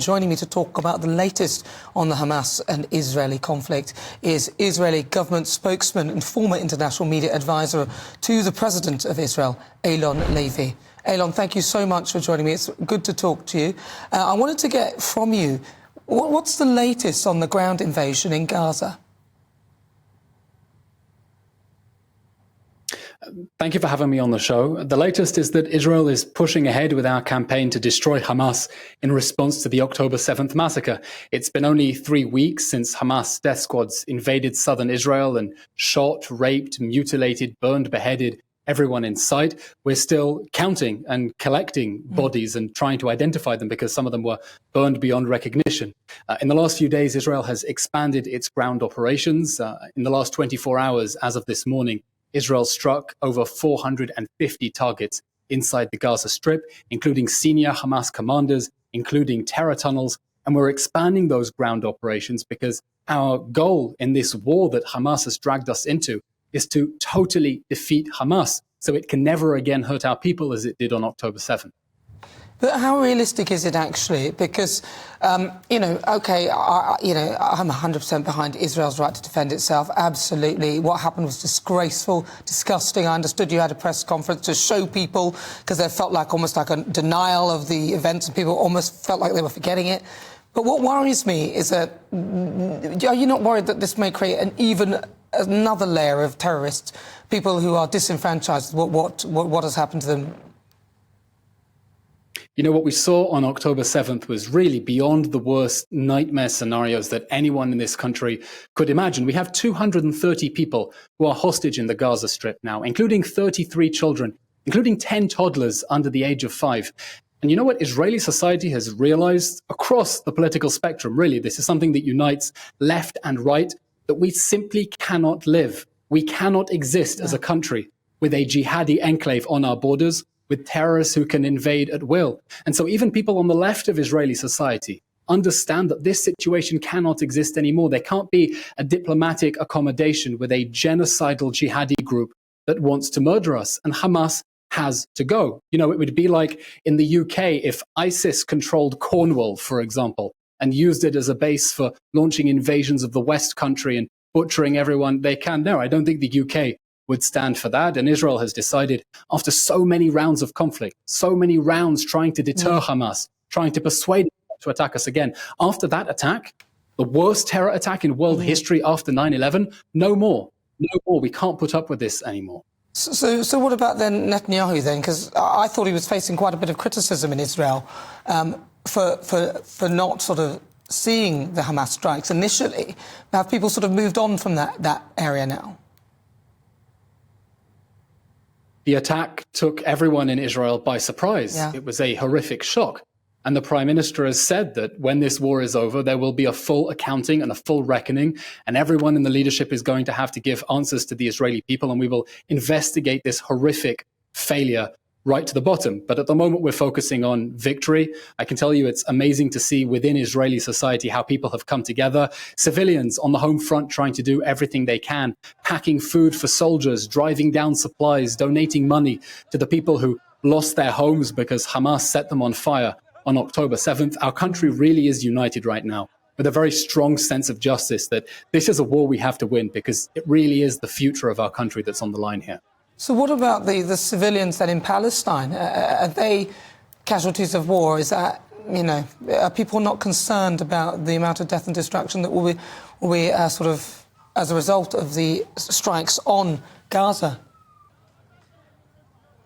joining me to talk about the latest on the Hamas and Israeli conflict is Israeli government spokesman and former international media advisor to the President of Israel, Eylon Levy. Eylon, thank you so much for joining me. It's good to talk to you. I wanted to get from you, what's the latest on the ground invasion in Gaza? Thank you for having me on the show. The latest is that Israel is pushing ahead with our campaign to destroy Hamas in response to the October 7th massacre. It's been only 3 weeks since Hamas death squads invaded southern Israel and shot, raped, mutilated, burned, beheaded everyone in sight. We're still counting and collecting bodies and trying to identify them because some of them were burned beyond recognition. In the last few days, Israel has expanded its ground operations. In the last 24 hours, as of this morning, Israel struck over 450 targets inside the Gaza Strip, including senior Hamas commanders, including terror tunnels. And we're expanding those ground operations because our goal in this war that Hamas has dragged us into is to totally defeat Hamas so it can never again hurt our people as it did on October 7th. But how realistic is it actually? Because, I'm 100% behind Israel's right to defend itself. Absolutely. What happened was disgraceful, disgusting. I understood you had a press conference to show people because there felt like almost like a denial of the events and people almost felt like they were forgetting it. But what worries me is that, are you not worried that this may create another layer of terrorists, people who are disenfranchised, what has happened to them? You know, what we saw on October 7th was really beyond the worst nightmare scenarios that anyone in this country could imagine. We have 230 people who are hostage in the Gaza Strip now, including 33 children, including 10 toddlers under the age of 5. And you know what Israeli society has realized across the political spectrum, really, this is something that unites left and right, that we simply cannot live. We cannot exist as a country with a jihadi enclave on our borders, with terrorists who can invade at will. And so even people on the left of Israeli society understand that this situation cannot exist anymore. There can't be a diplomatic accommodation with a genocidal jihadi group that wants to murder us. And Hamas has to go. You know, it would be like in the UK if ISIS controlled Cornwall, for example, and used it as a base for launching invasions of the West Country and butchering everyone they can. No, I don't think the UK would stand for that. And Israel has decided, after so many rounds of conflict, so many rounds trying to deter Hamas, trying to persuade them to attack us again, after that attack, the worst terror attack in world history after 9/11, no more. No more. We can't put up with this anymore. So what about then Netanyahu then? Because I thought he was facing quite a bit of criticism in Israel for not sort of seeing the Hamas strikes initially. Have people sort of moved on from that area now? The attack took everyone in Israel by surprise. Yeah. It was a horrific shock. And the Prime Minister has said that when this war is over, there will be a full accounting and a full reckoning, and everyone in the leadership is going to have to give answers to the Israeli people, and we will investigate this horrific failure right to the bottom. But at the moment, we're focusing on victory. I can tell you it's amazing to see within Israeli society how people have come together. Civilians on the home front trying to do everything they can, packing food for soldiers, driving down supplies, donating money to the people who lost their homes because Hamas set them on fire on October 7th. Our country really is united right now with a very strong sense of justice that this is a war we have to win because it really is the future of our country that's on the line here. So what about the civilians then in Palestine? Are they casualties of war? Is that, are people not concerned about the amount of death and destruction that will be sort of as a result of the strikes on Gaza?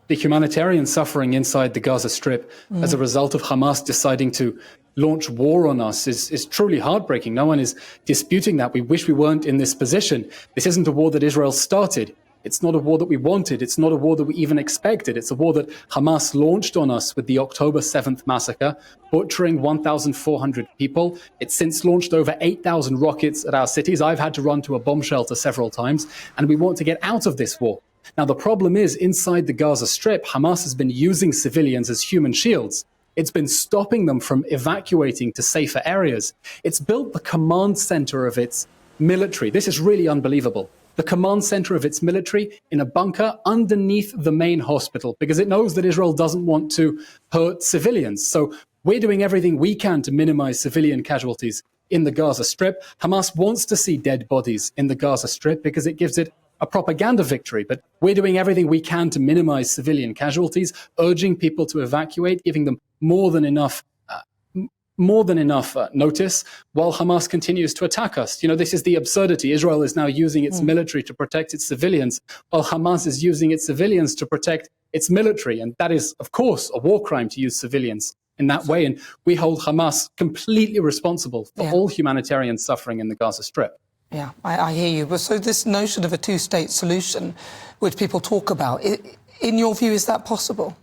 The humanitarian suffering inside the Gaza Strip as a result of Hamas deciding to launch war on us is truly heartbreaking. No one is disputing that. We wish we weren't in this position. This isn't a war that Israel started. It's not a war that we wanted. It's not a war that we even expected. It's a war that Hamas launched on us with the October 7th massacre, butchering 1,400 people. It's since launched over 8,000 rockets at our cities. I've had to run to a bomb shelter several times, and we want to get out of this war. Now, the problem is, inside the Gaza Strip, Hamas has been using civilians as human shields. It's been stopping them from evacuating to safer areas. It's built the command center of its military. This is really unbelievable. The command center of its military in a bunker underneath the main hospital because it knows that Israel doesn't want to hurt civilians. So We're doing everything we can to minimize civilian casualties in the Gaza Strip. Hamas wants to see dead bodies in the Gaza Strip because it gives it a propaganda victory. But we're doing everything we can to minimize civilian casualties, urging people to evacuate, giving them more than enough notice while Hamas continues to attack us. This is the absurdity. Israel is now using its military to protect its civilians, while Hamas is using its civilians to protect its military. And that is, of course, a war crime to use civilians in that way. And we hold Hamas completely responsible for all humanitarian suffering in the Gaza Strip. Yeah, I hear you. But so this notion of a two-state solution, which people talk about, in your view, is that possible?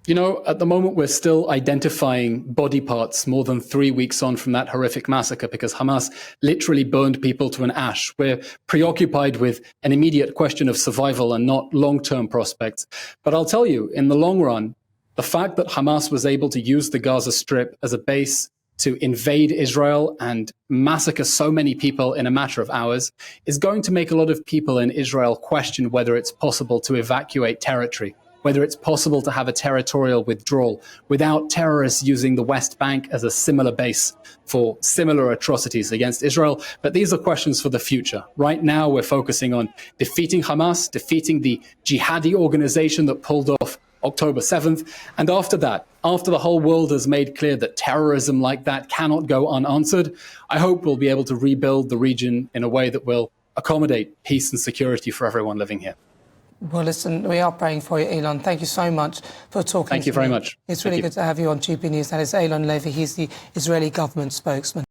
At the moment, we're still identifying body parts more than 3 weeks on from that horrific massacre because Hamas literally burned people to an ash. We're preoccupied with an immediate question of survival and not long-term prospects. But I'll tell you, in the long run, the fact that Hamas was able to use the Gaza Strip as a base to invade Israel and massacre so many people in a matter of hours is going to make a lot of people in Israel question whether it's possible to evacuate territory, whether it's possible to have a territorial withdrawal without terrorists using the West Bank as a similar base for similar atrocities against Israel. But these are questions for the future. Right now, we're focusing on defeating Hamas, defeating the jihadi organization that pulled off October 7th. And after that, after the whole world has made clear that terrorism like that cannot go unanswered, I hope we'll be able to rebuild the region in a way that will accommodate peace and security for everyone living here. Well, listen, we are praying for you, Eylon. Thank you so much for talking. Thank you very much. It's really good to have you on GBNews. That is Eylon Levy. He's the Israeli government spokesman.